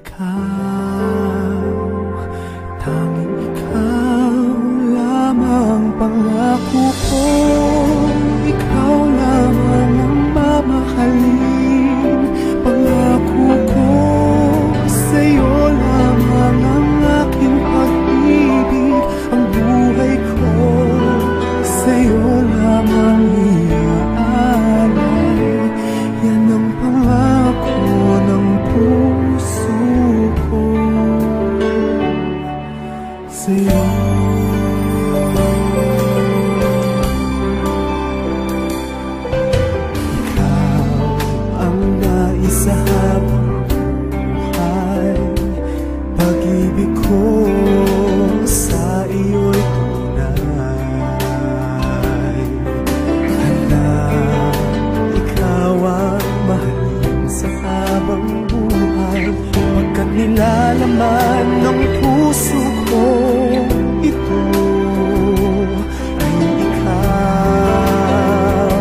ikaw, tanging ikaw lamang pangako ko. Ikaw lamang ang mamahalin, pangako ko. Sa'yo lamang ang aking pag-ibig, ang buhay ko sa'yo lamang iaalay. Yan ang pangako ng puso ko sa'yo. Sa habang buhay, pag-ibig ko sa iyo'y tunay. Handa ikaw ang mahalin sa habang buhay, pagkat nilalaman ng puso ko ito ay ikaw,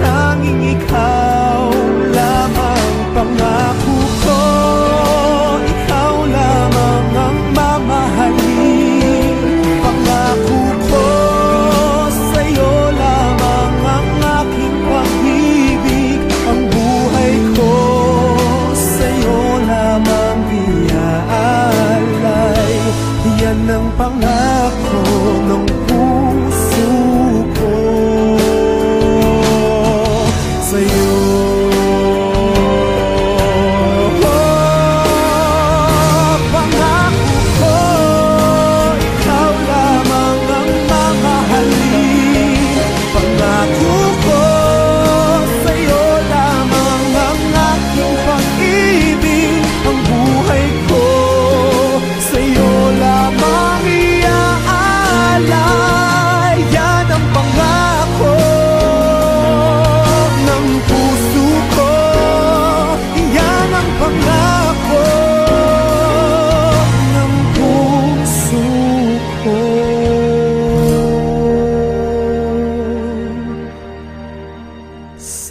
tanging ikaw pangako ko. Ikaw lamang ang mamahalin, pangako ko. Sa'yo lamang ang aking pag-ibig, ang buhay ko sa'yo lamang iaalay. Yan ang pangako ng puso ko sa'yo.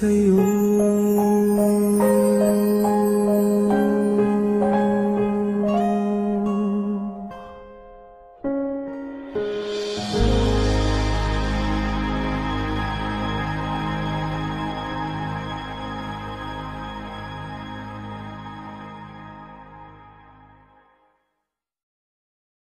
Sa'yo.